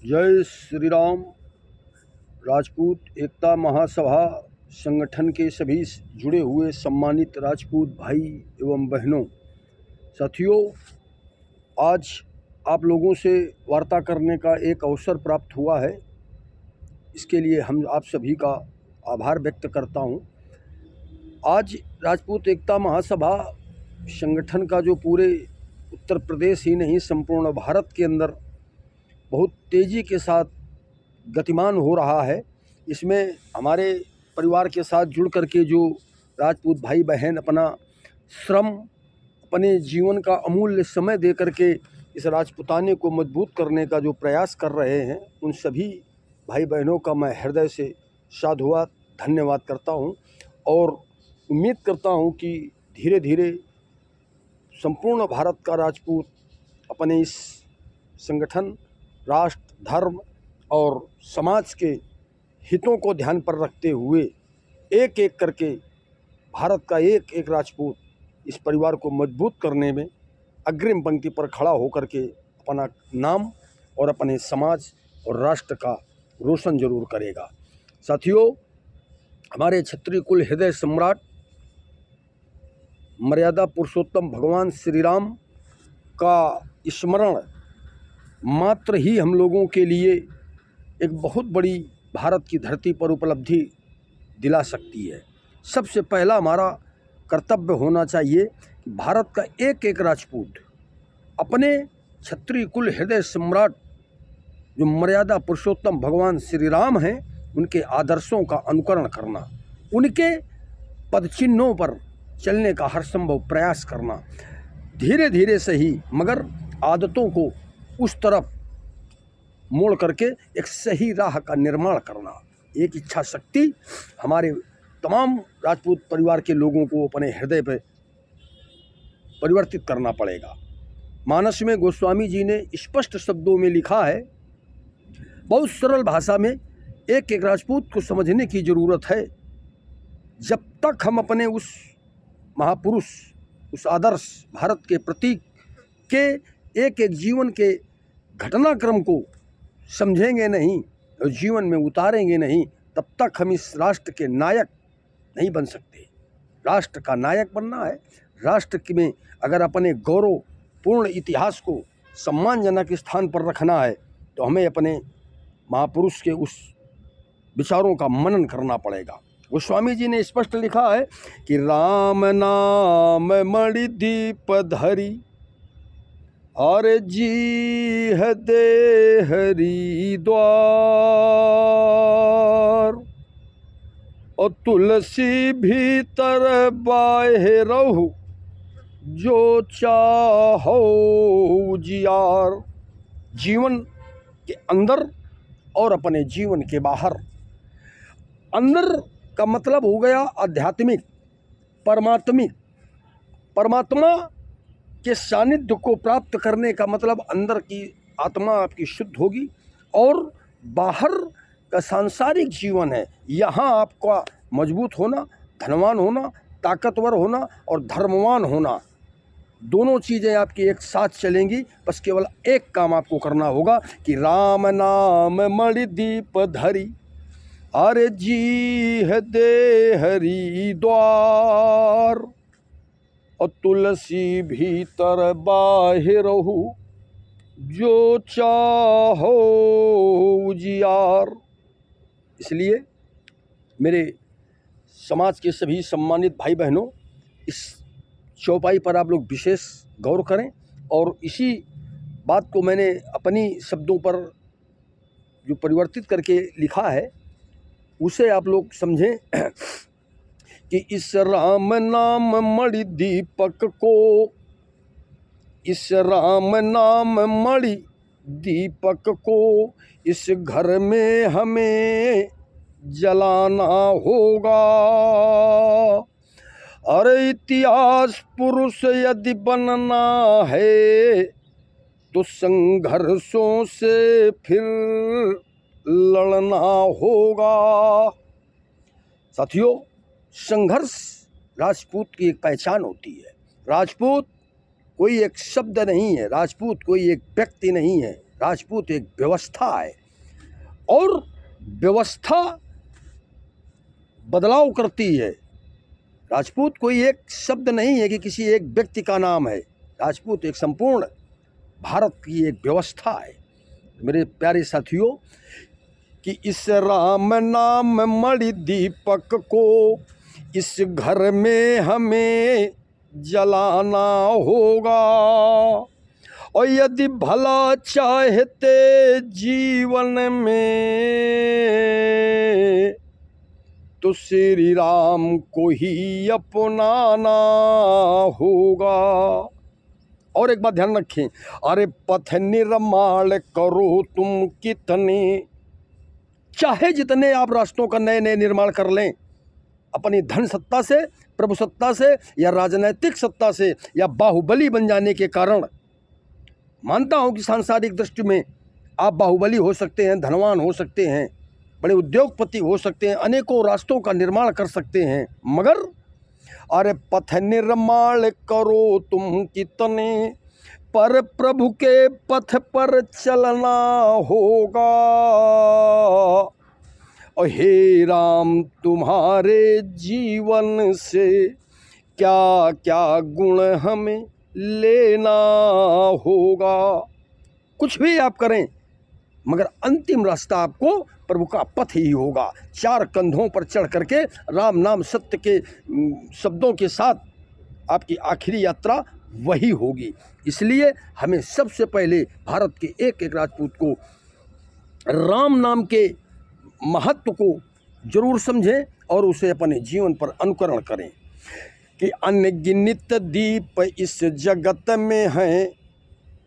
जय श्री राम। राजपूत एकता महासभा संगठन के सभी जुड़े हुए सम्मानित राजपूत भाई एवं बहनों, साथियों, आज आप लोगों से वार्ता करने का एक अवसर प्राप्त हुआ है। इसके लिए हम आप सभी का आभार व्यक्त करता हूं। आज राजपूत एकता महासभा संगठन का जो पूरे उत्तर प्रदेश ही नहीं संपूर्ण भारत के अंदर बहुत तेज़ी के साथ गतिमान हो रहा है। इसमें हमारे परिवार के साथ जुड़ करके जो राजपूत भाई बहन अपना श्रम, अपने जीवन का अमूल्य समय दे करके इस राजपूताने को मजबूत करने का जो प्रयास कर रहे हैं, उन सभी भाई बहनों का मैं हृदय से साधुवाद धन्यवाद करता हूं और उम्मीद करता हूं कि धीरे धीरे संपूर्ण भारत का राजपूत अपने इस संगठन, राष्ट्र, धर्म और समाज के हितों को ध्यान पर रखते हुए एक एक करके भारत का एक एक राजपूत इस परिवार को मजबूत करने में अग्रिम पंक्ति पर खड़ा होकर के अपना नाम और अपने समाज और राष्ट्र का रोशन जरूर करेगा। साथियों, हमारे क्षत्रिय कुल हृदय सम्राट मर्यादा पुरुषोत्तम भगवान श्री राम का स्मरण मात्र ही हम लोगों के लिए एक बहुत बड़ी भारत की धरती पर उपलब्धि दिला सकती है। सबसे पहला हमारा कर्तव्य होना चाहिए कि भारत का एक एक राजपूत अपने क्षत्रिय कुल हृदय सम्राट जो मर्यादा पुरुषोत्तम भगवान श्री राम हैं, उनके आदर्शों का अनुकरण करना, उनके पदचिन्हों पर चलने का हर संभव प्रयास करना, धीरे धीरे सही मगर आदतों को उस तरफ मोड़ करके एक सही राह का निर्माण करना। एक इच्छा शक्ति हमारे तमाम राजपूत परिवार के लोगों को अपने हृदय पर परिवर्तित करना पड़ेगा। मानस में गोस्वामी जी ने स्पष्ट शब्दों में लिखा है, बहुत सरल भाषा में, एक एक राजपूत को समझने की ज़रूरत है। जब तक हम अपने उस महापुरुष, उस आदर्श भारत के प्रतीक के एक एक जीवन के घटनाक्रम को समझेंगे नहीं और जीवन में उतारेंगे नहीं, तब तक हम इस राष्ट्र के नायक नहीं बन सकते। राष्ट्र का नायक बनना है। राष्ट्र में अगर अपने गौरवपूर्ण इतिहास को सम्मानजनक स्थान पर रखना है तो हमें अपने महापुरुष के उस विचारों का मनन करना पड़ेगा। गोस्वामी जी ने स्पष्ट लिखा है कि राम नाम मणि दीप धरी और जी है दे हरि द्वार, और तुलसी भीतर बाहे रहु जो चाहो जियार। जीवन के अंदर और अपने जीवन के बाहर। अंदर का मतलब हो गया आध्यात्मिक, परमात्मिक। परमात्मा के सानिध्य को प्राप्त करने का मतलब अंदर की आत्मा आपकी शुद्ध होगी और बाहर का सांसारिक जीवन है। यहाँ आपका मजबूत होना, धनवान होना, ताकतवर होना और धर्मवान होना, दोनों चीज़ें आपकी एक साथ चलेंगी। बस केवल एक काम आपको करना होगा कि राम नाम मणि दीप धरी अरे जी है दे हरि द्वार, और तुलसी भीतर बाहिर रहु जो चाहो जियार। इसलिए मेरे समाज के सभी सम्मानित भाई बहनों, इस चौपाई पर आप लोग विशेष गौर करें और इसी बात को मैंने अपनी शब्दों पर जो परिवर्तित करके लिखा है उसे आप लोग समझें कि इस राम नाम मणि दीपक को, इस राम नाम मणि दीपक को इस घर में हमें जलाना होगा। अरे इतिहास पुरुष यदि बनना है तो संघर्षों से फिर लड़ना होगा। साथियों, संघर्ष राजपूत की एक पहचान होती है। राजपूत कोई एक शब्द नहीं है, राजपूत कोई एक व्यक्ति नहीं है, राजपूत एक व्यवस्था है और व्यवस्था बदलाव करती है। राजपूत कोई एक शब्द नहीं है कि किसी एक व्यक्ति का नाम है। राजपूत एक संपूर्ण भारत की एक व्यवस्था है। मेरे प्यारे साथियों, कि इस राम नाम मणि दीपक को इस घर में हमें जलाना होगा, और यदि भला चाहते जीवन में तो श्री राम को ही अपनाना होगा। और एक बात ध्यान रखें, अरे पथ निर्माण करो तुम कितने, चाहे जितने आप राष्ट्रों का नए नए निर्माण कर लें, अपनी धन सत्ता से, प्रभु सत्ता से, या राजनैतिक सत्ता से, या बाहुबली बन जाने के कारण। मानता हूं कि सांसारिक दृष्टि में आप बाहुबली हो सकते हैं, धनवान हो सकते हैं, बड़े उद्योगपति हो सकते हैं, अनेकों राष्ट्रों का निर्माण कर सकते हैं, मगर अरे पथ निर्माण करो तुम कितने, पर प्रभु के पथ पर चलना होगा। और हे राम तुम्हारे जीवन से क्या क्या गुण हमें लेना होगा। कुछ भी आप करें, मगर अंतिम रास्ता आपको प्रभु का पथ ही होगा। चार कंधों पर चढ़ करके राम नाम सत्य के शब्दों के साथ आपकी आखिरी यात्रा वही होगी। इसलिए हमें सबसे पहले भारत के एक एक राजपूत को राम नाम के महत्व को जरूर समझें और उसे अपने जीवन पर अनुकरण करें। कि अनगिनत दीप इस जगत में हैं,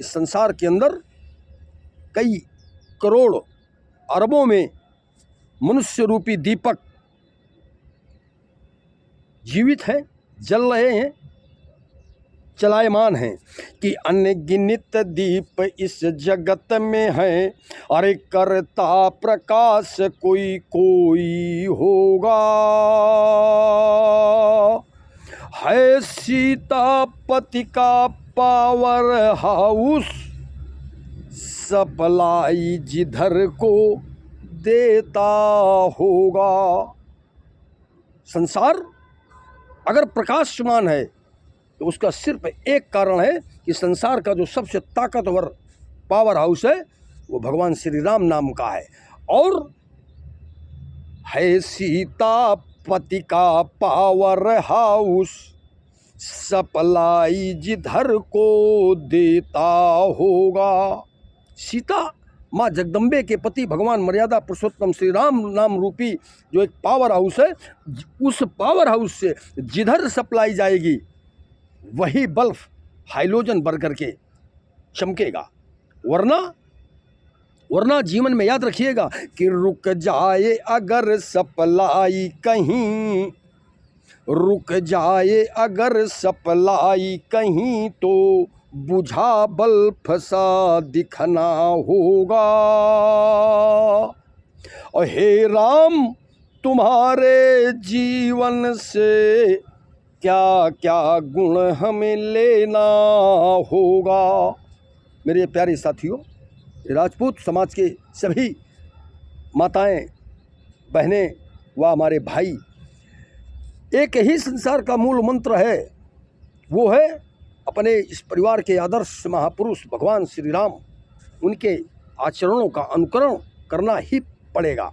इस संसार के अंदर कई करोड़ अरबों में मनुष्य रूपी दीपक जीवित हैं, जल रहे हैं, चलायमान हैं। कि अनगिनत दीप इस जगत में हैं, अरे करता प्रकाश कोई कोई होगा, है सीतापति का पावर हाउस, सप्लाई जिधर को देता होगा। संसार अगर प्रकाशमान है तो उसका सिर्फ एक कारण है कि संसार का जो सबसे ताकतवर पावर हाउस है वो भगवान श्री राम नाम का है, और है सीतापति का पावर हाउस, सप्लाई जिधर को देता होगा। सीता माँ जगदम्बे के पति भगवान मर्यादा पुरुषोत्तम श्री राम नाम रूपी जो एक पावर हाउस है, उस पावर हाउस से जिधर सप्लाई जाएगी वही बल्ब हाइलोजन भर करके चमकेगा। वरना जीवन में याद रखिएगा कि रुक जाए अगर सप्लाई कहीं, रुक जाए अगर सप्लाई कहीं, तो बुझा बल्ब सा दिखना होगा। और हे राम तुम्हारे जीवन से क्या क्या गुण हमें लेना होगा। मेरे प्यारे साथियों, राजपूत समाज के सभी माताएं, बहनें व हमारे भाई, एक ही संसार का मूल मंत्र है, वो है अपने इस परिवार के आदर्श महापुरुष भगवान श्री राम, उनके आचरणों का अनुकरण करना ही पड़ेगा।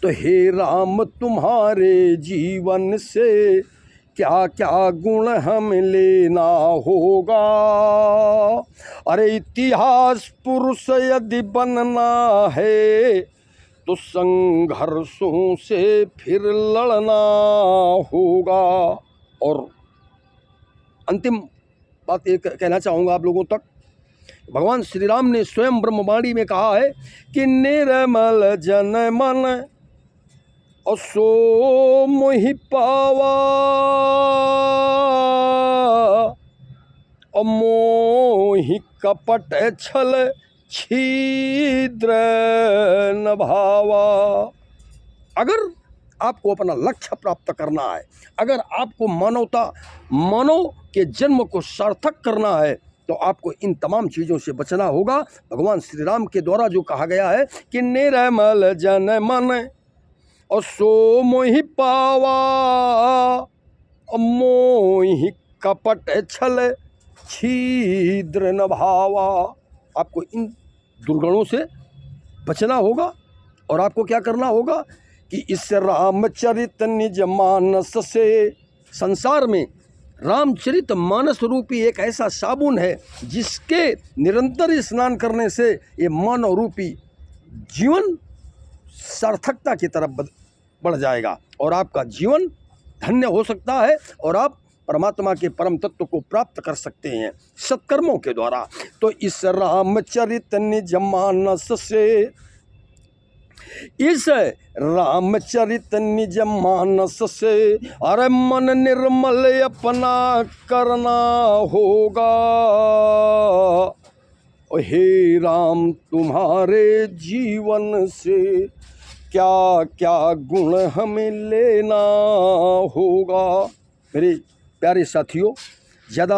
तो हे राम तुम्हारे जीवन से क्या क्या गुण हम लेना होगा, अरे इतिहास पुरुष यदि बनना है तो संघर्षों से फिर लड़ना होगा। और अंतिम बात ये कहना चाहूँगा आप लोगों तक, भगवान श्री राम ने स्वयं ब्रह्मवाणी में कहा है कि निर्मल जन मन और सो मोहि पावा, और मोहि कपट छल छिद्र न भावा। अगर आपको अपना लक्ष्य प्राप्त करना है, अगर आपको मानव के जन्म को सार्थक करना है, तो आपको इन तमाम चीज़ों से बचना होगा। भगवान श्री राम के द्वारा जो कहा गया है कि निर्मल जन मन और सो मोहि पावा, मोहि कपट छल छीद्र न भावा। आपको इन दुर्गुणों से बचना होगा और आपको क्या करना होगा कि इस रामचरित निज मानस से, संसार में रामचरित मानस रूपी एक ऐसा साबुन है जिसके निरंतर स्नान करने से ये मानव रूपी जीवन सार्थकता की तरफ बढ़ जाएगा और आपका जीवन धन्य हो सकता है और आप परमात्मा के परम तत्व को प्राप्त कर सकते हैं सत्कर्मों के द्वारा। तो इस रामचरित निज मानस से, इस रामचरित निज मानस से अरे मन निर्मल अपना करना होगा। हे राम तुम्हारे जीवन से क्या क्या गुण हमें लेना होगा। मेरे प्यारे साथियों, ज़्यादा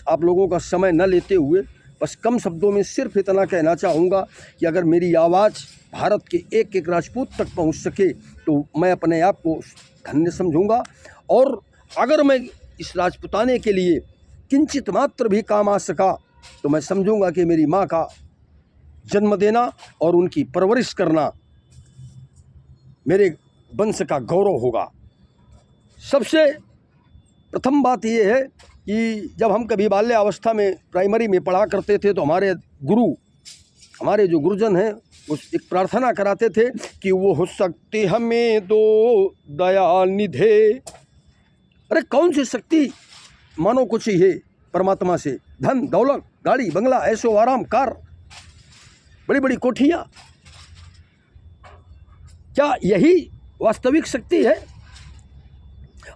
आप लोगों का समय न लेते हुए बस कम शब्दों में सिर्फ इतना कहना चाहूँगा कि अगर मेरी आवाज़ भारत के एक एक राजपूत तक पहुँच सके तो मैं अपने आप को धन्य समझूंगा। और अगर मैं इस राजपुताने के लिए किंचित मात्र भी काम आ सका तो मैं समझूंगा कि मेरी माँ का जन्म देना और उनकी परवरिश करना मेरे वंश का गौरव होगा। सबसे प्रथम बात यह है कि जब हम कभी बाल्यावस्था में प्राइमरी में पढ़ा करते थे तो हमारे गुरु, हमारे जो गुरुजन हैं उस एक प्रार्थना कराते थे कि वो हो शक्ति हमें दो दया निधे। अरे कौन सी शक्ति मानव को चाहिए परमात्मा से? धन दौलत, गाड़ी बंगला, ऐशो आराम, कार, बड़ी बड़ी कोठियाँ, क्या यही वास्तविक शक्ति है?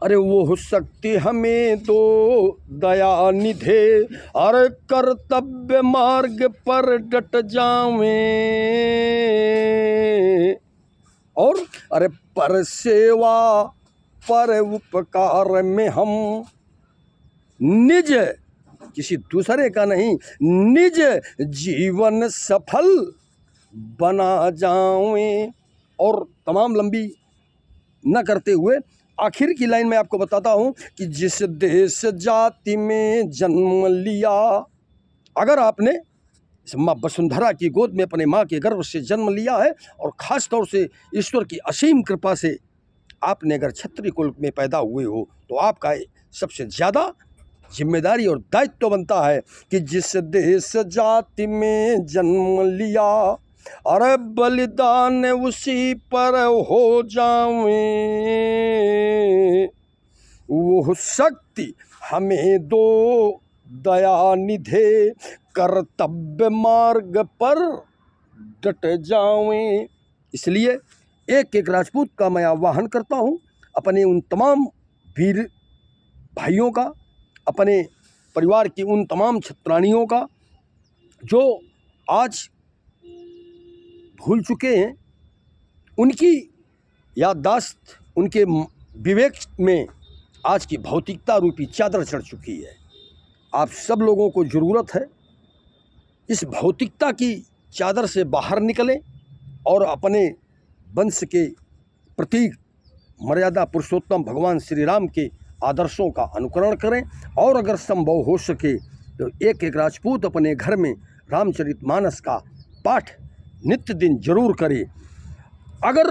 अरे वो हो शक्ति हमें दो दया निधे, अरे कर्तव्य मार्ग पर डट जावें और अरे पर सेवा पर उपकार में हम निज, किसी दूसरे का नहीं, निज जीवन सफल बना जावें। और तमाम लंबी न करते हुए आखिर की लाइन में आपको बताता हूं कि जिस देश जाति में जन्म लिया, अगर आपने इस माँ वसुंधरा की गोद में अपने माँ के गर्भ से जन्म लिया है और ख़ास तौर से ईश्वर की असीम कृपा से आपने अगर क्षत्रिय कुल में पैदा हुए हो तो आपका सबसे ज़्यादा जिम्मेदारी और दायित्व बनता है कि जिस देश जाति में जन्म लिया, अरे बलिदान उसी पर हो जावे, वो शक्ति हमें दो दया निधे, कर्तव्य मार्ग पर डट जावें। इसलिए एक एक राजपूत का मैं आह्वान करता हूँ, अपने उन तमाम वीर भाइयों का, अपने परिवार की उन तमाम छत्राणियों का जो आज भूल चुके हैं, उनकी याददाश्त, उनके विवेक में आज की भौतिकता रूपी चादर चढ़ चुकी है। आप सब लोगों को ज़रूरत है इस भौतिकता की चादर से बाहर निकलें और अपने वंश के प्रतीक मर्यादा पुरुषोत्तम भगवान श्री राम के आदर्शों का अनुकरण करें। और अगर संभव हो सके तो एक एक राजपूत अपने घर में रामचरितमानस का पाठ नित्य दिन जरूर करें। अगर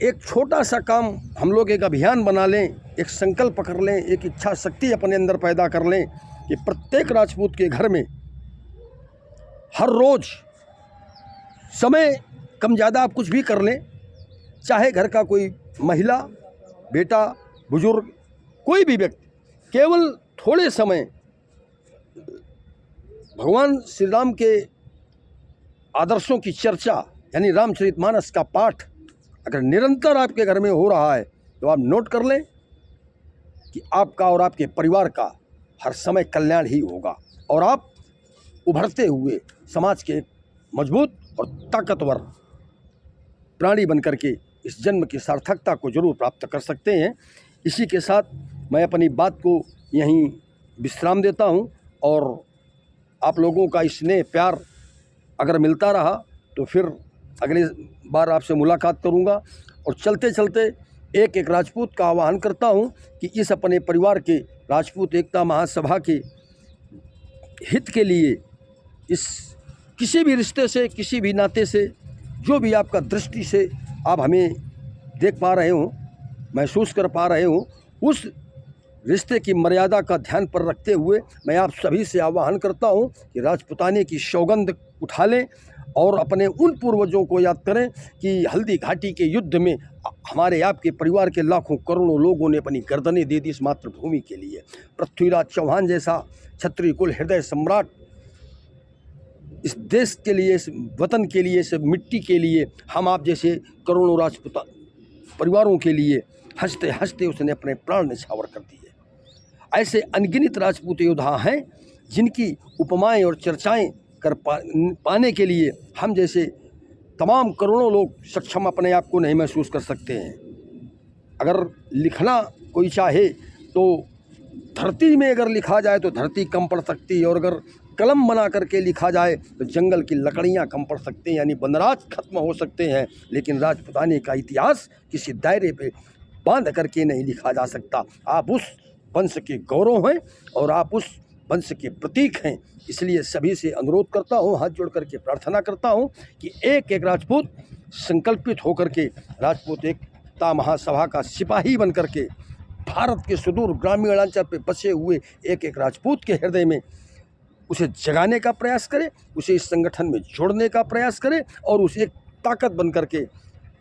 एक छोटा सा काम हम लोग एक अभियान बना लें, एक संकल्प कर लें, एक इच्छा शक्ति अपने अंदर पैदा कर लें कि प्रत्येक राजपूत के घर में हर रोज़ समय कम ज़्यादा आप कुछ भी कर लें, चाहे घर का कोई महिला, बेटा, बुजुर्ग, कोई भी व्यक्ति केवल थोड़े समय भगवान श्री राम के आदर्शों की चर्चा यानी रामचरितमानस का पाठ अगर निरंतर आपके घर में हो रहा है तो आप नोट कर लें कि आपका और आपके परिवार का हर समय कल्याण ही होगा और आप उभरते हुए समाज के मजबूत और ताकतवर प्राणी बनकर के इस जन्म की सार्थकता को जरूर प्राप्त कर सकते हैं। इसी के साथ मैं अपनी बात को यहीं विश्राम देता हूं और आप लोगों का स्नेह प्यार अगर मिलता रहा तो फिर अगले बार आपसे मुलाकात करूंगा। और चलते चलते एक एक राजपूत का आह्वान करता हूं कि इस अपने परिवार के राजपूत एकता महासभा के हित के लिए, इस किसी भी रिश्ते से, किसी भी नाते से, जो भी आपका दृष्टि से आप हमें देख पा रहे हो, महसूस कर पा रहे हो, उस रिश्ते की मर्यादा का ध्यान पर रखते हुए मैं आप सभी से आह्वान करता हूं कि राजपूताने की सौगंध उठा लें और अपने उन पूर्वजों को याद करें कि हल्दी घाटी के युद्ध में हमारे आपके परिवार के लाखों करोड़ों लोगों ने अपनी गर्दनें दे दी इस मातृभूमि के लिए। पृथ्वीराज चौहान जैसा क्षत्रिय कुल हृदय सम्राट इस देश के लिए, इस वतन के लिए, इस मिट्टी के लिए, हम आप जैसे करोड़ों राजपूत परिवारों के लिए हंसते हंसते उसने अपने प्राण न्यौछावर कर दिए। ऐसे अनगिनत राजपूत योद्धा हैं जिनकी उपमाएं और चर्चाएं कर पाने के लिए हम जैसे तमाम करोड़ों लोग सक्षम अपने आप को नहीं महसूस कर सकते हैं। अगर लिखना कोई चाहे तो धरती में अगर लिखा जाए तो धरती कम पड़ सकती है, और अगर कलम बना करके लिखा जाए तो जंगल की लकड़ियां कम पड़ सकती हैं, यानी वनराज खत्म हो सकते हैं, लेकिन राजपूताने का इतिहास किसी दायरे पे बांध करके नहीं लिखा जा सकता। आप उस वंश के गौरव हैं और आप उस वंश के प्रतीक हैं। इसलिए सभी से अनुरोध करता हूँ, हाथ जोड़ करके प्रार्थना करता हूँ कि एक एक राजपूत संकल्पित होकर के राजपूत एकता महासभा का सिपाही बन करके भारत के सुदूर ग्रामीण अंचल पे बसे हुए एक एक राजपूत के हृदय में उसे जगाने का प्रयास करें, उसे इस संगठन में जोड़ने का प्रयास करें और उसे एक ताकत बन करके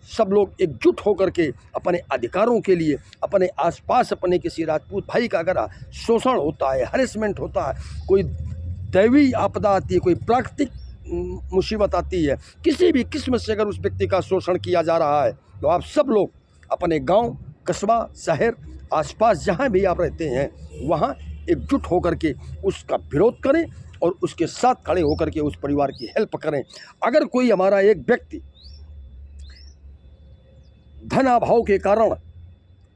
सब लोग एकजुट होकर के अपने अधिकारों के लिए, अपने आसपास अपने किसी राजपूत भाई का अगर शोषण होता है, हैरेसमेंट होता है, कोई दैवी आपदा आती है, कोई प्राकृतिक मुसीबत आती है, किसी भी किस्म से अगर उस व्यक्ति का शोषण किया जा रहा है, तो आप सब लोग अपने गांव, कस्बा, शहर, आसपास जहां भी आप रहते हैं वहां एकजुट होकर के उसका विरोध करें और उसके साथ खड़े होकर के उस परिवार की हेल्प करें। अगर कोई हमारा एक व्यक्ति धन अभाव के कारण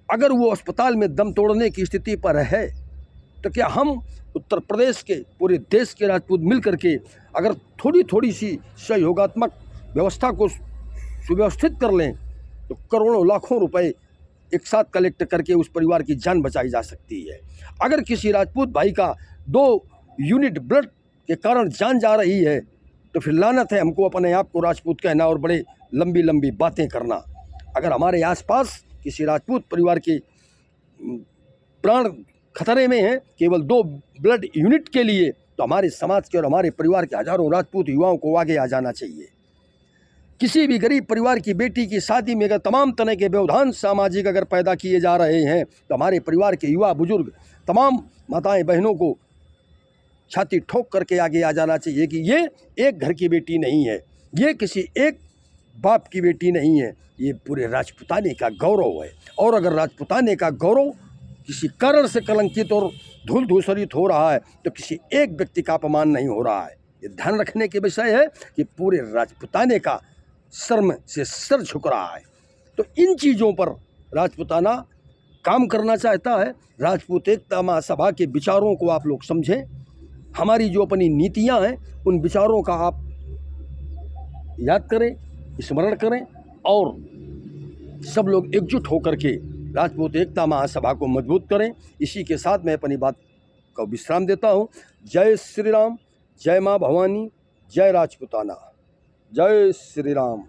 अगर वो अस्पताल में दम तोड़ने की स्थिति पर है, तो क्या हम उत्तर प्रदेश के, पूरे देश के राजपूत मिल करके अगर थोड़ी थोड़ी सी सहयोगात्मक व्यवस्था को सुव्यवस्थित कर लें तो करोड़ों लाखों रुपए एक साथ कलेक्ट करके उस परिवार की जान बचाई जा सकती है। अगर किसी राजपूत भाई का 2 यूनिट ब्लड के कारण जान जा रही है तो फिर लानत है हमको अपने आप को राजपूत कहना और बड़े लंबी लंबी बातें करना। अगर हमारे आसपास किसी राजपूत परिवार के प्राण खतरे में हैं केवल 2 ब्लड यूनिट के लिए, तो हमारे समाज के और हमारे परिवार के हजारों राजपूत युवाओं को आगे आ जाना चाहिए। किसी भी गरीब परिवार की बेटी की शादी में अगर तमाम तरह के व्यवधान सामाजिक अगर पैदा किए जा रहे हैं तो हमारे परिवार के युवा बुजुर्ग, तमाम माताएं बहनों को छाती ठोक करके आगे आ जाना चाहिए कि ये एक घर की बेटी नहीं है, ये किसी एक बाप की बेटी नहीं है, ये पूरे राजपूताने का गौरव है। और अगर राजपूताने का गौरव किसी कारण से कलंकित और धूल धूसरित हो रहा है तो किसी एक व्यक्ति का अपमान नहीं हो रहा है। ये ध्यान रखने के विषय है कि पूरे राजपूताने का शर्म से सर झुक रहा है। तो इन चीज़ों पर राजपूताना काम करना चाहता है। राजपूत एकता महासभा के विचारों को आप लोग समझें, हमारी जो अपनी नीतियां हैं उन विचारों का आप याद करें, स्मरण करें और सब लोग एकजुट होकर के राजपूत एकता महासभा को मजबूत करें। इसी के साथ मैं अपनी बात को विश्राम देता हूँ। जय श्री राम, जय माँ भवानी, जय राजपूताना, जय श्री राम।